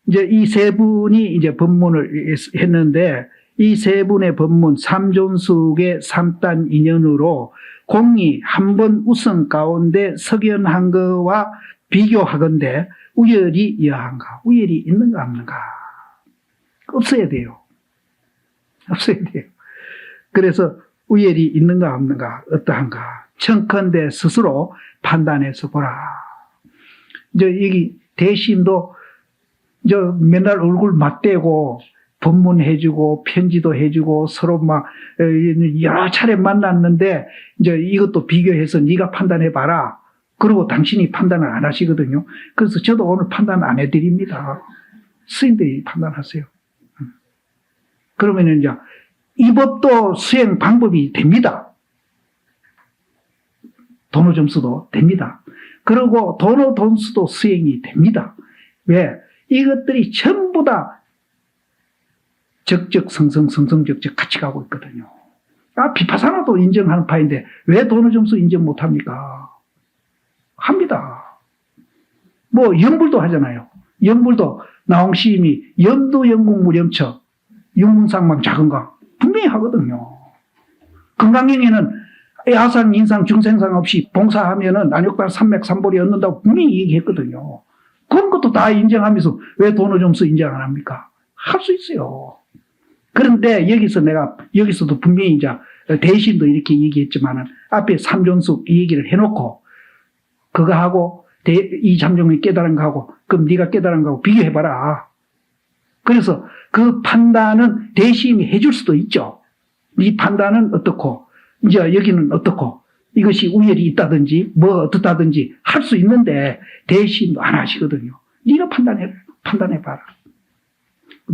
이제 이 세 분이 이제 법문을 했는데 이 세 분의 법문 삼존숙의 3단 인연으로 공이 한 번 우승 가운데 석연한 거와 비교하건대 우열이 이하한가? 우열이 있는가 없는가? 없어야 돼요. 없어야 돼요. 그래서 우열이 있는가 없는가? 어떠한가? 청컨대 스스로 판단해서 보라. 이제 여기 대심도 저 맨날 얼굴 맞대고 법문해주고 편지도 해주고 서로 막 여러 차례 만났는데 이제 이것도 비교해서 네가 판단해봐라. 그리고 당신이 판단을 안 하시거든요. 그래서 저도 오늘 판단 안 해드립니다. 스님들이 판단하세요. 그러면 이제 이 법도 수행 방법이 됩니다. 도노 점수도 됩니다. 그리고 도노 돈수도 수행이 됩니다. 왜? 이것들이 전부 다 적적성성성성적적 같이 가고 있거든요. 비파사나도 인정하는 파인데 왜 도노 점수 인정 못합니까? 합니다. 뭐 연불도 하잖아요. 연불도 나홍시임이 염두영국무렴처 육문상망 작은강 분명히 하거든요. 건강경에는 야상, 인상, 중생상 없이 봉사하면은 안욕달 삼맥 삼볼이 얻는다고 분명히 얘기했거든요. 그런 것도 다 인정하면서 왜 도노 점수 인정 안 합니까? 할 수 있어요. 그런데 여기서도 분명히 이제 대신도 이렇게 얘기했지만은 앞에 삼존숙 이 얘기를 해놓고 그거 하고 이 잠정이 깨달은 거하고 그럼 네가 깨달은 거하고 비교해봐라. 그래서 그 판단은 대심이 해줄 수도 있죠. 이 판단은 어떻고 이제 여기는 어떻고 이것이 우열이 있다든지 뭐 어떻다든지 할 수 있는데 대심도 안 하시거든요. 네가 판단해봐라.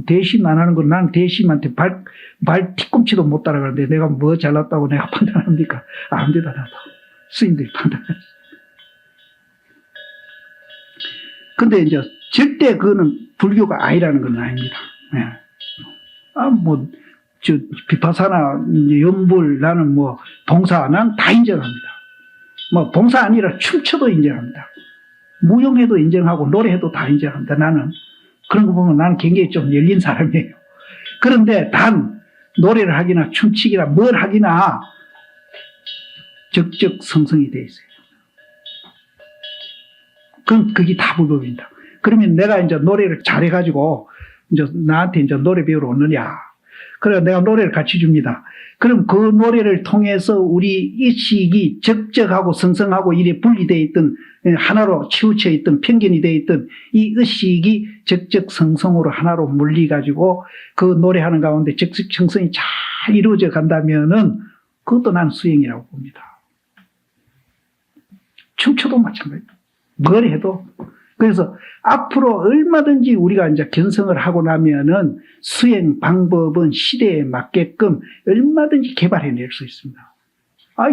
대심 안 하는 건 난 대심한테 발 뒤꿈치도 못 따라가는데 내가 뭐 잘났다고 내가 판단합니까? 안 되다. 스님들이 판단하지. 근데 이제 절대 그거는 불교가 아니라는 건 아닙니다. 네. 비파사나 연불 나는 뭐 봉사 난 다 인정합니다. 뭐 봉사 아니라 춤춰도 인정합니다. 무용해도 인정하고 노래해도 다 인정합니다. 나는 그런 거 보면 나는 굉장히 좀 열린 사람이에요. 그런데 단 노래를 하기나 춤추기나 뭘 하기나 적적성성이 돼 있어요. 그럼 그게 다 불법입니다. 그러면 내가 이제 노래를 잘해가지고 이제 나한테 이제 노래 배우러 오느냐. 그래 내가 노래를 같이 줍니다. 그럼 그 노래를 통해서 우리 의식이 적적하고 성성하고 이래 분리되어 있던 하나로 치우쳐 있던 편견이 되어 있던 이 의식이 적적성성으로 하나로 물리가지고 그 노래하는 가운데 적적성성이 잘 이루어져 간다면은 그것도 난 수행이라고 봅니다. 춤춰도 마찬가지입니다. 뭘 해도. 그래서 앞으로 얼마든지 우리가 이제 견성을 하고 나면은 수행 방법은 시대에 맞게끔 얼마든지 개발해낼 수 있습니다.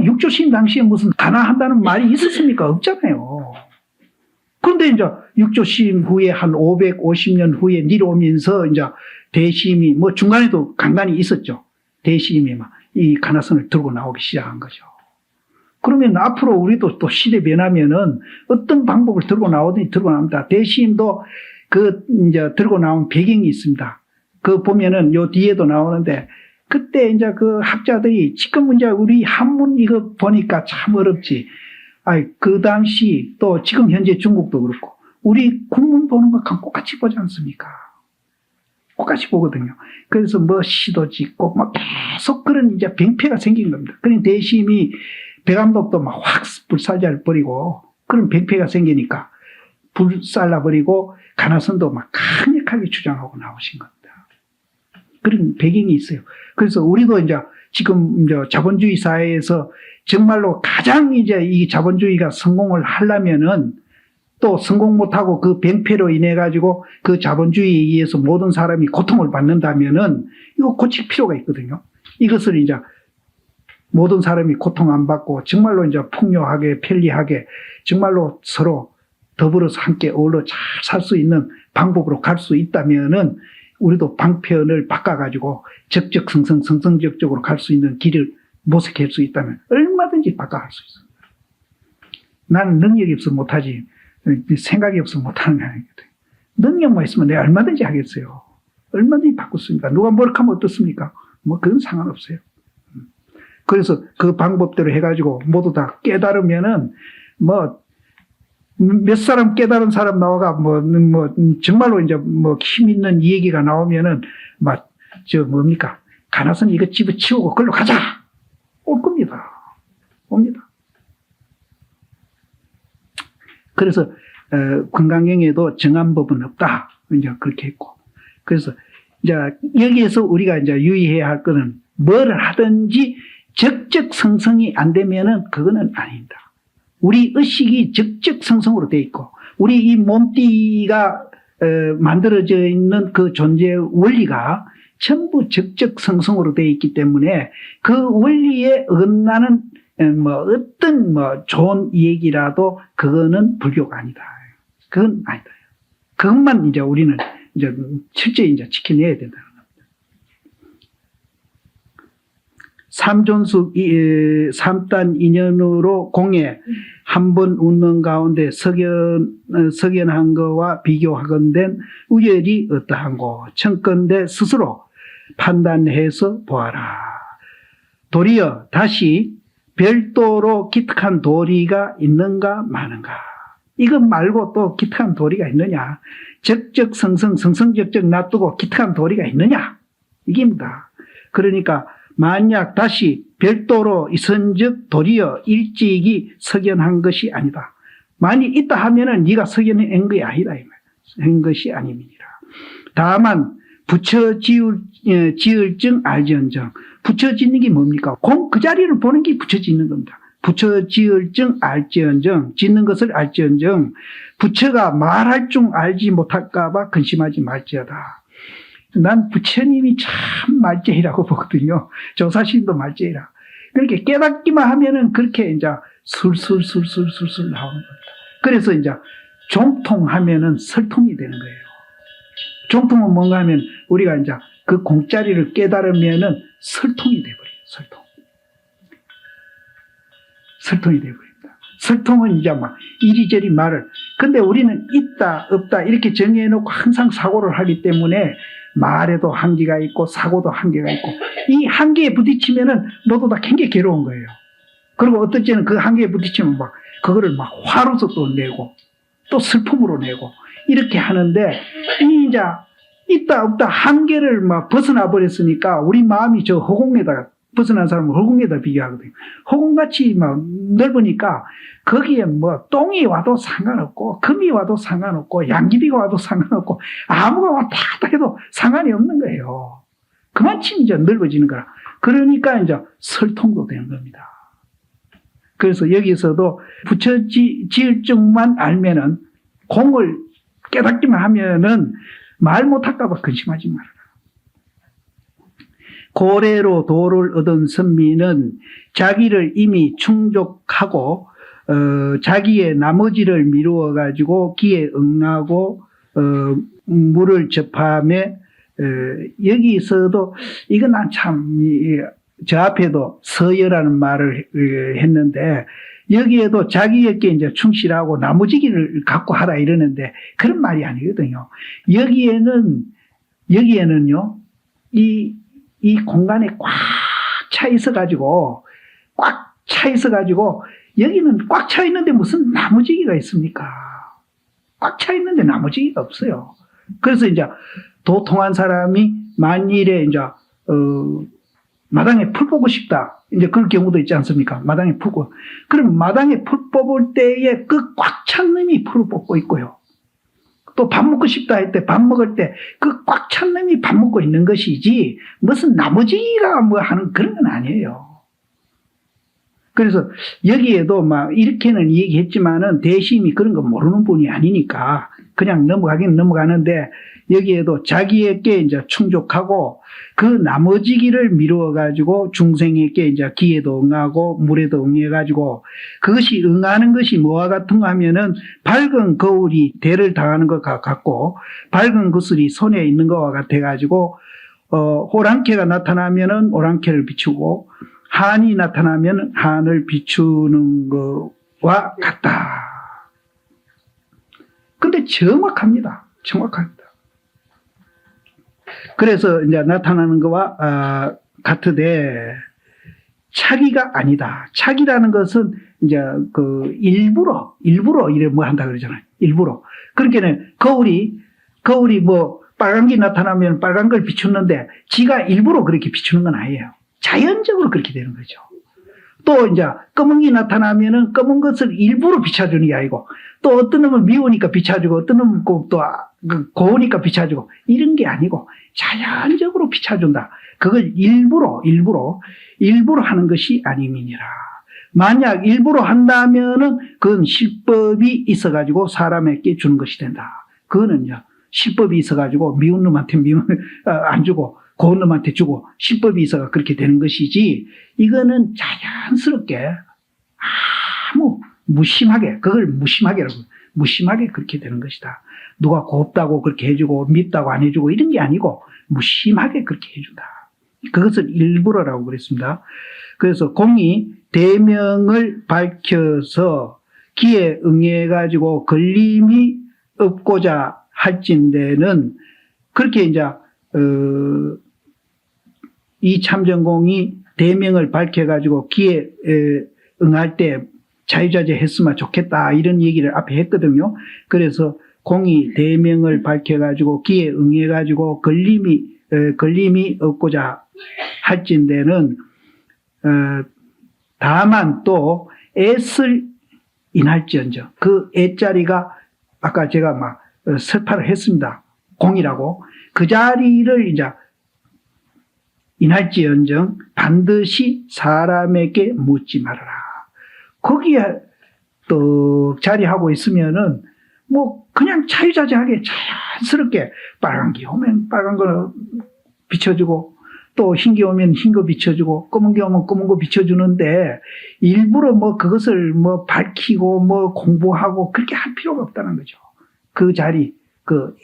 육조심 당시에 무슨 가나한다는 말이 있었습니까? 없잖아요. 그런데 이제 육조심 후에 한 550년 후에 내려오면서 이제 대심이 뭐 중간에도 간간히 있었죠. 대심이 막 이 가나선을 들고 나오기 시작한 거죠. 그러면 앞으로 우리도 또 시대 변하면은 어떤 방법을 들고 나오든지 들고 나옵니다. 대심도 이제 들고 나온 배경이 있습니다. 그 보면은 요 뒤에도 나오는데 그때 이제 그 학자들이 지금 이제 우리 한문 이거 보니까 참 어렵지. 그 당시 또 지금 현재 중국도 그렇고 우리 국문 보는 거 똑같이 보지 않습니까? 똑같이 보거든요. 그래서 뭐 시도 짓고 막 계속 그런 이제 병폐가 생긴 겁니다. 그런 대심이 배감독도 막 확 불살자를 버리고 그런 병폐가 생기니까 불살라버리고 가나선도 막 강력하게 주장하고 나오신 겁니다. 그런 배경이 있어요. 그래서 우리도 이제 지금 이제 자본주의 사회에서 정말로 가장 이제 이 자본주의가 성공을 하려면은 또 성공 못하고 그 병폐로 인해 가지고 그 자본주의에 의해서 모든 사람이 고통을 받는다면은 이거 고칠 필요가 있거든요. 이것을 이제 모든 사람이 고통 안 받고 정말로 이제 풍요하게 편리하게 정말로 서로 더불어서 함께 어울러 잘 살 수 있는 방법으로 갈 수 있다면은 우리도 방편을 바꿔가지고 적적성성적적으로 갈 수 있는 길을 모색할 수 있다면 얼마든지 바꿔갈 수 있습니다. 나는 능력이 없어 못하지 생각이 없어 못하는 게 아니거든. 능력만 있으면 내가 얼마든지 하겠어요. 얼마든지 바꿨습니까? 누가 뭐라 하면 어떻습니까? 뭐 그건 상관없어요. 그래서 그 방법대로 해가지고 모두 다 깨달으면은 뭐 몇 사람 깨달은 사람 나와가 정말로 이제 뭐 힘 있는 이 얘기가 나오면은 뭡니까? 가나선 이거 집어치우고 걸로 가자! 올 겁니다. 옵니다. 그래서, 건강경에도 정한 법은 없다. 이제 그렇게 했고. 그래서 이제 여기에서 우리가 이제 유의해야 할 거는 뭐를 하든지 적적성성이 안 되면은 그거는 아닙니다. 우리 의식이 적적성성으로 돼 있고, 우리 이 몸띠가 만들어져 있는 그 존재의 원리가 전부 적적성성으로 돼 있기 때문에 그 원리에 어긋나는 어떤 좋은 얘기라도 그거는 불교가 아니다. 그건 아니다. 그것만 이제 우리는 이제 철저히 이제 지켜내야 된다는 겁니다. 삼존숙 3단 인연으로 공에 한 번 웃는 가운데 석연한 거와 비교하건된 우열이 어떠한고 청건대 스스로 판단해서 보아라. 도리어 다시 별도로 기특한 도리가 있는가 마는가. 이것 말고 또 기특한 도리가 있느냐. 적적성성 성성적적 놔두고 기특한 도리가 있느냐. 이게입니다. 그러니까 만약 다시 별도로 있은즉 도리어 일찍이 석연한 것이 아니다. 만약 있다 하면은 네가 석연한 것이 아니다. 한 것이 아닙니다. 다만 부처 지을 증 알지언정. 부처 짓는 게 뭡니까? 공 그 자리를 보는 게 부처 짓는 겁니다. 부처 지을 증 알지언정. 짓는 것을 알지언정. 부처가 말할 줄 알지 못할까봐 근심하지 말지어다. 난 부처님이 참 말쟁이라고 보거든요. 조사심도 말쟁이라. 그렇게 깨닫기만 하면은 그렇게 이제 술술 나오는 겁니다. 그래서 이제 종통하면은 설통이 되는 거예요. 종통은 뭔가 하면 우리가 이제 그 공짜리를 깨달으면은 설통이 돼버려요. 설통이 돼버립니다. 설통은 이제 막 이리저리 말을. 근데 우리는 있다, 없다 이렇게 정해놓고 항상 사고를 하기 때문에 말에도 한계가 있고 사고도 한계가 있고 이 한계에 부딪히면은 모두 다 굉장히 괴로운 거예요. 그리고 어떨 때는 그 한계에 부딪히면 그거를 화로서 또 내고 또 슬픔으로 내고 이렇게 하는데 이제 있다 없다 한계를 벗어나 버렸으니까 우리 마음이 저 허공에다가 벗어난 사람은 허공에다 비교하거든요. 허공같이 넓으니까 거기에 똥이 와도 상관없고 금이 와도 상관없고 양귀비가 와도 상관없고 아무가 왔다 갔다 해도 상관이 없는 거예요. 그만큼 이제 넓어지는 거라. 그러니까 이제 설통도 되는 겁니다. 그래서 여기서도 부처 지을 줄만 알면은 공을 깨닫기만 하면은 말 못할까봐 근심하지 말아라. 고래로 도를 얻은 선미는 자기를 이미 충족하고 자기의 나머지를 미루어 가지고 기에 응하고 물을 접함에 여기서도 이건 난 참 저 앞에도 서여라는 말을 했는데 여기에도 자기에게 이제 충실하고 나머지기를 갖고 하라 이러는데 그런 말이 아니거든요. 여기에는요 이 공간에 꽉 차 있어가지고 여기는 꽉 차 있는데 무슨 나무지기가 있습니까? 꽉 차 있는데 나무지기가 없어요. 그래서 이제 도통한 사람이 만일에 이제 마당에 풀 뽑고 싶다. 이제 그럴 경우도 있지 않습니까? 마당에 풀고. 그럼 마당에 풀 뽑을 때에 그 꽉 찬 놈이 풀을 뽑고 있고요. 또 밥 먹고 싶다 할 때 밥 먹을 때 그 꽉 찬 놈이 밥 먹고 있는 것이지 무슨 나머지가 하는 그런 건 아니에요. 그래서 여기에도 이렇게는 얘기했지만은 대심이 그런 거 모르는 분이 아니니까 그냥 넘어가긴 넘어가는데 여기에도 자기에게 이제 충족하고 그 나머지기를 미루어 가지고 중생에게 이제 기에도 응하고 물에도 응해 가지고 그것이 응하는 것이 뭐와 같은가 하면은 밝은 거울이 대를 당하는 것과 같고 밝은 구슬이 손에 있는 것과 같아 가지고 호랑캐가 나타나면은 호랑캐를 비추고 한이 나타나면 한을 비추는 것과 같다. 근데 정확합니다. 정확합니다. 그래서 이제 나타나는 거와 같으되 차기가 아니다. 차기라는 것은 이제 그 일부러 이래 뭐 한다 그러잖아요. 일부러. 그러니까는 거울이 뭐 빨간 게 나타나면 빨간 걸 비추는데 지가 일부러 그렇게 비추는 건 아니에요. 자연적으로 그렇게 되는 거죠. 또 이제 검은 게 나타나면은 검은 것을 일부러 비춰주는 게 아니고 또 어떤 놈은 미우니까 비춰주고 어떤 놈은 또 고우니까 비춰주고 이런 게 아니고 자연적으로 비춰준다. 그걸 일부러 하는 것이 아님이니라. 만약 일부러 한다면은 그건 실법이 있어가지고 사람에게 주는 것이 된다. 그거는요 실법이 있어가지고 미운 놈한테 안 주고 고운 놈한테 주고 실법이 있어가 그렇게 되는 것이지 이거는 자연스럽게 아무 무심하게 그렇게 되는 것이다. 누가 곱다고 그렇게 해주고 밉다고 안 해주고 이런 게 아니고 무심하게 그렇게 해준다. 그것을 일부러라고 그랬습니다. 그래서 공이 대명을 밝혀서 기에 응해가지고 걸림이 없고자 할진대는 그렇게 이제 이 참전공이 대명을 밝혀가지고 기에 응할 때 자유자재 했으면 좋겠다 이런 얘기를 앞에 했거든요. 그래서 공이 대명을 밝혀가지고 기에 응해가지고 걸림이 없고자 할진대는 다만 또 애쓸 인할지언정 그 애자리가 아까 제가 막 설파를 했습니다. 공이라고 그 자리를 이제 인할지언정 반드시 사람에게 묻지 말아라. 거기에 또 자리하고 있으면은 뭐 그냥 자유자재하게 자연스럽게 빨간 게 오면 빨간 거 비춰주고 또 흰 게 오면 흰 거 비춰주고 검은 게 오면 검은 거 비춰주는데 일부러 뭐 그것을 뭐 밝히고 뭐 공부하고 그렇게 할 필요가 없다는 거죠. 그 자리, 그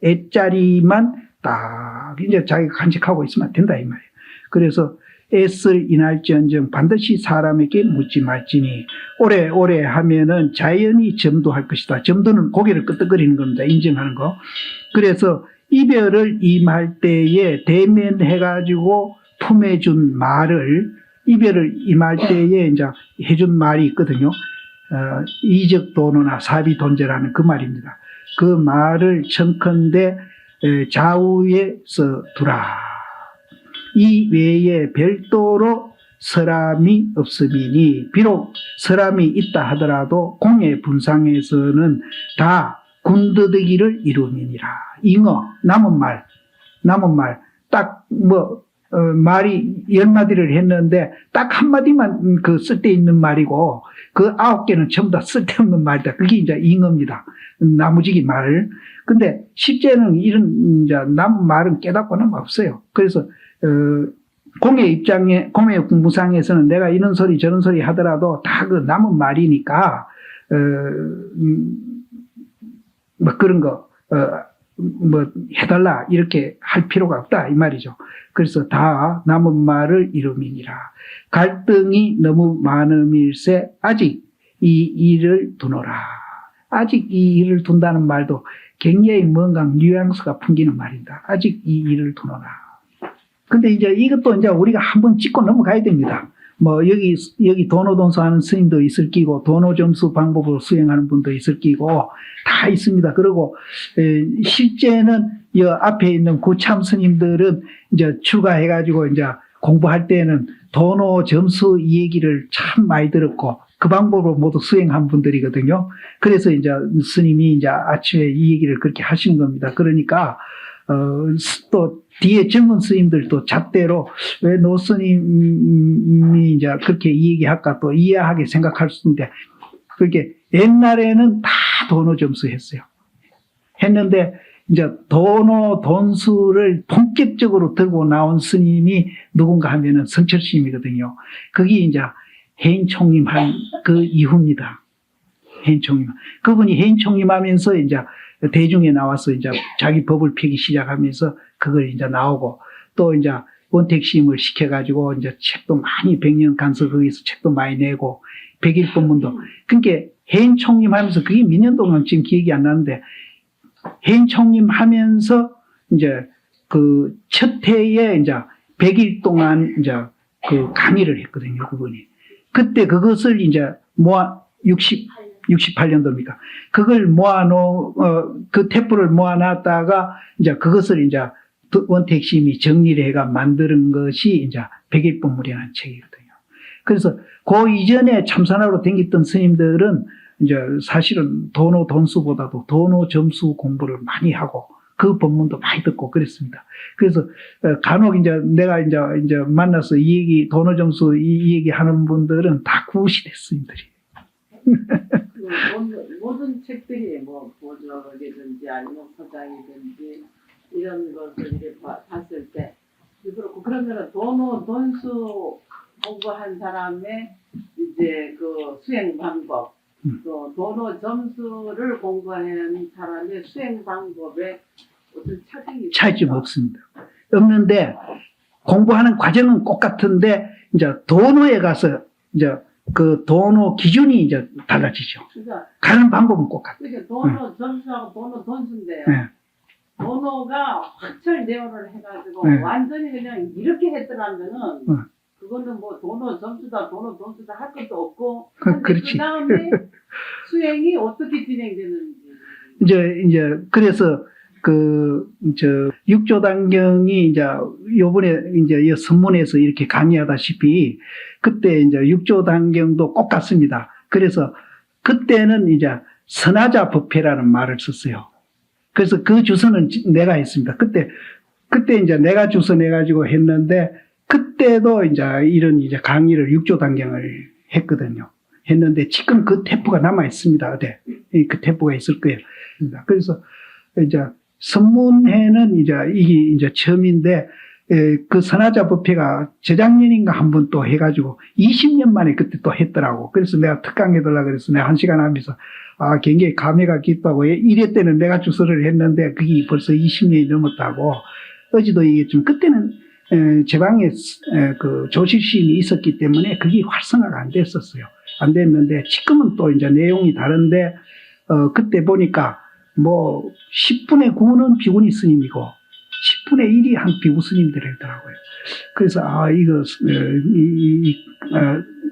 애자리만 딱 이제 자기가 간직하고 있으면 된다 이 말이에요. 그래서 애쓸 인할지언정 반드시 사람에게 묻지 말지니 오래 하면은 자연히 점도할 것이다. 점도는 고개를 끄덕거리는 겁니다. 인정하는 거. 그래서 이별을 임할 때에 대면해가지고 품해준 말을 이별을 임할 때에 이제 해준 말이 있거든요. 이적도노나 사비돈제라는 그 말입니다. 그 말을 청컨대 좌우에서 두라. 이 외에 별도로 설함이 없음이니 비록 설함이 있다 하더라도 공의 분상에서는 다 군더더기를 이루미니라. 잉어 남은 말 딱 말이 10마디를 했는데 딱 한마디만 그 쓸데있는 말이고 그 9개는 전부 다 쓸데없는 말이다. 그게 이제 잉어입니다. 나무지기 말. 근데 실제는 이런 이제 남은 말은 깨닫고는 없어요. 그래서 공의 공무상에서는 내가 이런 소리 저런 소리 하더라도 다 그 남은 말이니까 뭐 그런 거 뭐 해달라 이렇게 할 필요가 없다 이 말이죠. 그래서 다 남은 말을 이루미니라. 갈등이 너무 많음일세 아직 이 일을 두노라. 아직 이 일을 둔다는 말도 굉장히 뭔가 뉘앙스가 풍기는 말입니다. 아직 이 일을 두노라. 근데 이제 이것도 이제 우리가 한번 짚고 넘어가야 됩니다. 뭐 여기 도노동수 하는 스님도 있을 끼고 도노점수 방법으로 수행하는 분도 있을 끼고 다 있습니다. 그리고 실제는 이 앞에 있는 고참 스님들은 이제 추가해가지고 이제 공부할 때는 도노점수 이 얘기를 참 많이 들었고 그 방법으로 모두 수행한 분들이거든요. 그래서 이제 스님이 이제 아침에 이 얘기를 그렇게 하시는 겁니다. 그러니까 또 뒤에 젊은 스님들도 잣대로 왜 노스님이 이제 그렇게 이 얘기할까 또 이해하게 생각할 수 있는데 그렇게 옛날에는 다 도노점수 했어요. 했는데 이제 돈수를 본격적으로 들고 나온 스님이 누군가 하면은 성철 스님이거든요. 그게 이제 해인총림 한 그 이후입니다. 해인총림. 그분이 해인총림 하면서 이제 대중에 나와서 이제 자기 법을 펴기 시작하면서 그걸 이제 나오고 또 이제 원택심을 시켜가지고 이제 책도 많이 100년 간서 거기서 책도 많이 내고 100일 법문도. 그러니까 해인총림 하면서 그게 몇 년 동안 지금 기억이 안 나는데 해인 총림 하면서 이제 그 첫 해에 이제 100일 동안 이제 그 강의를 했거든요, 그분이. 그때 그것을 이제 68년도입니까? 그걸 그 테프를 모아놨다가 이제 그것을 이제 원택심이 정리를 해가 만드는 것이 이제 100일 법문이라는 책이거든요. 그래서 그 이전에 참선하러 다녔던 스님들은 이제 사실은 도노 돈수보다도 도노 점수 공부를 많이 하고 그 법문도 많이 듣고 그랬습니다. 그래서 간혹 이제 내가 이제 만나서 이 얘기 도노 점수 이 얘기 하는 분들은 다 구시대 스님들이. 모든 책들이 뭐 보조이든지 아니면 서장이든지 이런 것을 이렇게 봤을 때 그렇고 그러면은 돈수 공부한 사람의 이제 그 수행 방법 또 도노 점수를 공부하는 사람의 수행 방법에 어떤 차이점이 없습니다. 없는데 공부하는 과정은 똑같은데 이제 도노에 가서 이제 그 도노 기준이 이제 달라지죠. 그러니까 가는 방법은 똑같아요. 그러니까 도노 점수하고 도노 돈수인데요. 네. 도노가 확철 대오를 해가지고 네. 완전히 그냥 이렇게 했더라면은 그거는 뭐 도노 점수다 도노 돈수다 할 것도 없고 그렇지. 그 다음에 수행이 어떻게 진행되는지 이제 그래서 육조단경이 이제 요번에 이제 이 선문에서 이렇게 강의하다시피 그때 이제 육조단경도 꼭 같습니다. 그래서 그때는 이제 선하자 법회라는 말을 썼어요. 그래서 그 주선은 내가 했습니다. 그때 이제 내가 주선해가지고 했는데 그때도 이제 이런 이제 강의를 육조단경을 했거든요. 했는데 지금 그 테프가 남아 있습니다. 네. 그 테프가 있을 거예요. 그래서 이제 선문회는 이제 이게 이제 처음인데 그 선하자 법회가 재작년인가 한 번 또 해가지고 20년 만에 그때 또 했더라고. 그래서 내가 특강해달라 그래서 내가 1시간 하면서 굉장히 감회가 깊다고 이래 때는 내가 주소를 했는데 그게 벌써 20년이 넘었다고. 어제도 이게 좀 그때는 제 방에 그 조실심이 있었기 때문에 그게 활성화가 안 됐었어요. 안 됐는데 지금은 또 이제 내용이 다른데 그때 보니까 뭐 10분의 9는 비구니 스님이고 10분의 1이 한 비구 스님들이더라고요. 그래서 이거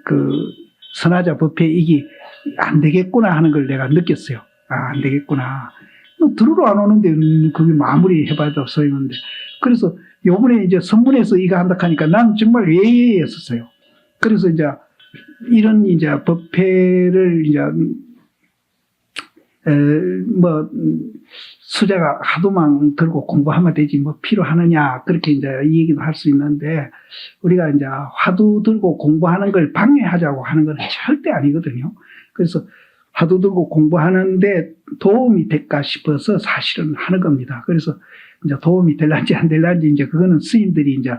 그 선하자 법회 이게 안 되겠구나 하는 걸 내가 느꼈어요. 안 되겠구나. 들으러 안 오는데 그게 아무리 해봐도 소용없는데. 그래서 요번에 이제 선문에서 이거 한다 하니까 난 정말 예예했었어요. 그래서 이제 이런 이제 법회를 이제 수자가 하도만 들고 공부하면 되지 뭐 필요하느냐 그렇게 이제 이 얘기도 할 수 있는데 우리가 이제 화두 들고 공부하는 걸 방해하자고 하는 건 절대 아니거든요. 그래서 화두 들고 공부하는데 도움이 될까 싶어서 사실은 하는 겁니다. 그래서 이제 도움이 될란지 안 될란지 이제 그거는 스님들이 이제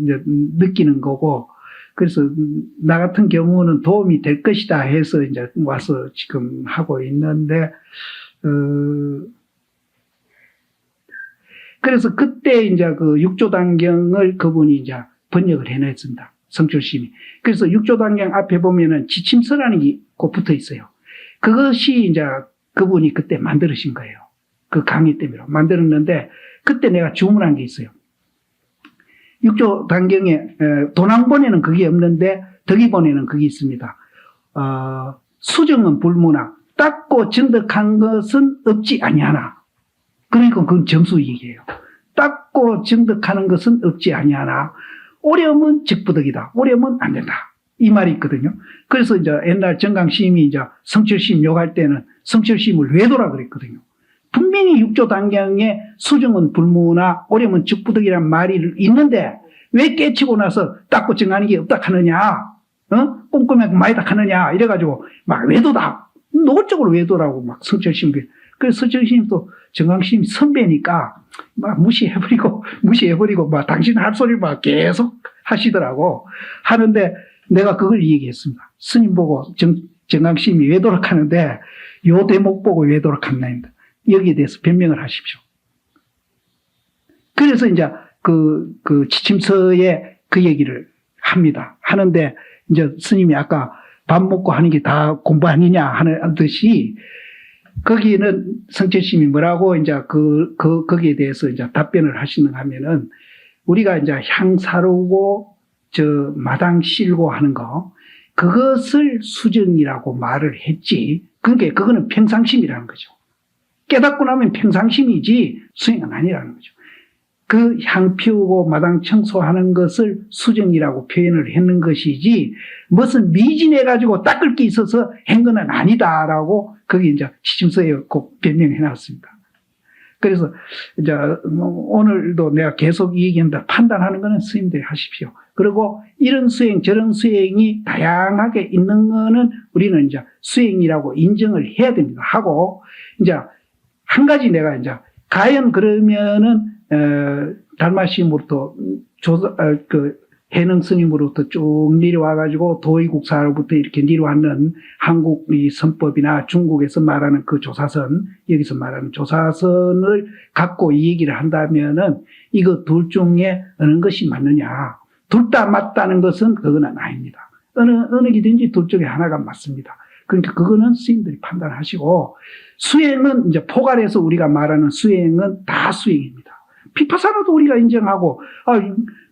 이제 느끼는 거고 그래서 나 같은 경우는 도움이 될 것이다 해서 이제 와서 지금 하고 있는데 그래서 그때 이제 그 육조단경을 그분이 이제 번역을 해냈습니다. 성철심이. 그래서 육조단경 앞에 보면은 지침서라는 게 꼭 붙어 있어요. 그것이 이제 그분이 그때 만들으신 거예요. 그 강의 때문에 만들었는데 그때 내가 주문한 게 있어요. 육조단경에 도낭본에는 그게 없는데 덕이본에는 그게 있습니다. 수정은 불문학 닦고 정득한 것은 없지 아니하나. 그러니까 그건 점수 얘기예요. 닦고 정득하는 것은 없지 아니하나. 오려면 즉부덕이다. 오려면 안 된다. 이 말이 있거든요. 그래서 이제 옛날 정강심이 이제 성철심 욕할 때는 성철심을 외도라 그랬거든요. 분명히 육조단경에 수정은 불문화, 오려면 즉부덕이라는 말이 있는데 왜 깨치고 나서 닦고 정하는 게 없다 하느냐, 꼼꼼하게 많이다 하느냐 이래가지고 막 외도다, 노골적으로 외도라고 막 성철심. 그래서 성철심도 정강심 선배니까 막 무시해버리고 막 당신 할 소리 막 계속 하시더라고. 하는데 내가 그걸 얘기했습니다. 스님 보고 정강심이 외도록 하는데 요 대목 보고 외도록 한다입니다. 여기에 대해서 변명을 하십시오. 그래서 이제 그 지침서에 그 얘기를 합니다. 하는데 이제 스님이 아까 밥 먹고 하는 게 다 공부 아니냐 하는 듯이 거기는 성철심이 뭐라고 이제 거기에 대해서 이제 답변을 하시는가 하면은 우리가 이제 향 사르고 마당 실고 하는 거 그것을 수정이라고 말을 했지. 그게 그거는 평상심이라는 거죠. 깨닫고 나면 평상심이지 수행은 아니라는 거죠. 그 향 피우고 마당 청소하는 것을 수정이라고 표현을 했는 것이지 무슨 미진해가지고 닦을 게 있어서 한 건 아니다라고 거기 이제 지침서에 꼭 변명해 놨습니다. 그래서 이제 오늘도 내가 계속 이 얘기한다. 판단하는 거는 스님들이 하십시오. 그리고 이런 수행 저런 수행이 다양하게 있는 거는 우리는 이제 수행이라고 인정을 해야 됩니다. 하고 이제 한 가지 내가 이제 과연 그러면은 달마 스님으로부터 해능 스님으로부터 쭉 내려와가지고 도의국사로부터 이렇게 내려왔는 한국 이 선법이나 중국에서 말하는 그 조사선, 여기서 말하는 조사선을 갖고 이 얘기를 한다면은 이거 둘 중에 어느 것이 맞느냐. 둘 다 맞다는 것은 그거는 아닙니다. 어느 기든지 둘 중에 하나가 맞습니다. 그러니까 그거는 스님들이 판단하시고 수행은 이제 포괄해서 우리가 말하는 수행은 다 수행입니다. 비파사나도 우리가 인정하고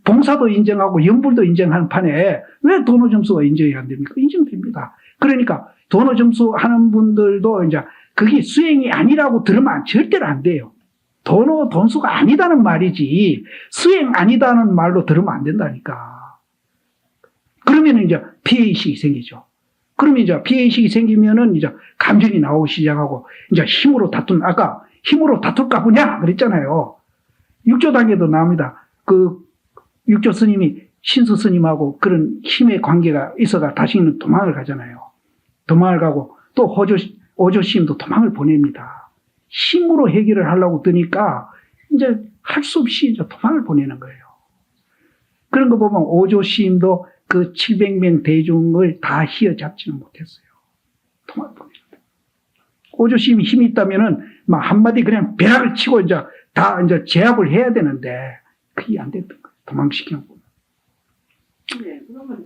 봉사도 인정하고 연불도 인정하는 판에 왜 도노 점수가 인정이 안 됩니까? 인정됩니다. 그러니까 도노 점수 하는 분들도 이제 그게 수행이 아니라고 들으면 절대로 안 돼요. 도노 돈수가 아니다는 말이지 수행 아니다는 말로 들으면 안 된다니까. 그러면 이제 피해의식이 생기죠. 그러면 이제 피해의식이 생기면은 이제 감정이 나오기 시작하고 이제 힘으로 아까 힘으로 다툴까 보냐 그랬잖아요. 육조 단계도 나옵니다. 그 육조 스님이 신수 스님하고 그런 힘의 관계가 있어가 다시는 도망을 가잖아요. 도망을 가고 또 오조 스님도 도망을 보냅니다. 힘으로 해결을 하려고 드니까 이제 할 수 없이 이제 도망을 보내는 거예요. 그런 거 보면 오조 스님도 그 700명 대중을 다 휘어잡지는 못했어요. 도망을 보내는 거예요. 오조 스님이 힘이 있다면은 막 한마디 그냥 벼락을 치고 이제 다 이제 제압을 해야 되는데 그게 안 됐던 거예요. 도망시키고. 네, 그러면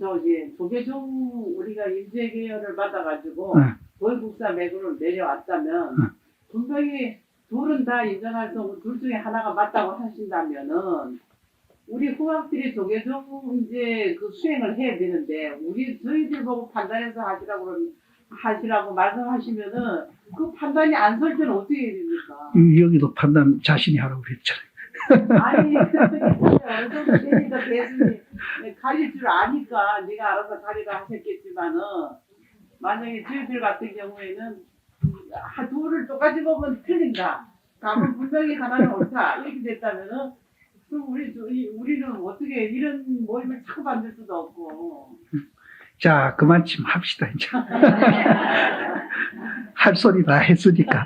조계종 우리가 인재계열을 받아가지고 도의국사 매구를 내려왔다면 분명히 둘은 다 인정할 수 없고 둘 중에 하나가 맞다고 하신다면은 우리 후학들이 조계종 이제 그 수행을 해야 되는데 저희들 보고 판단해서 하시라고 말씀하시면은 그 판단이 안 설 때는 어떻게 해야 됩니까? 여기도 판단 자신이 하라고 그랬잖아요. 아니, 어떤 때니까 대수님 가릴 줄 아니까 네가 알아서 가리라 하셨겠지만은 만약에 저희들 같은 경우에는 둘을 똑같이 보면 틀린다. 답은 분명히 하나는 옳다. 이렇게 됐다면은 그럼 우리는 어떻게 이런 모임을 자꾸 만들 수도 없고. 자, 그만 좀 합시다, 이제. 할 소리 다 했으니까.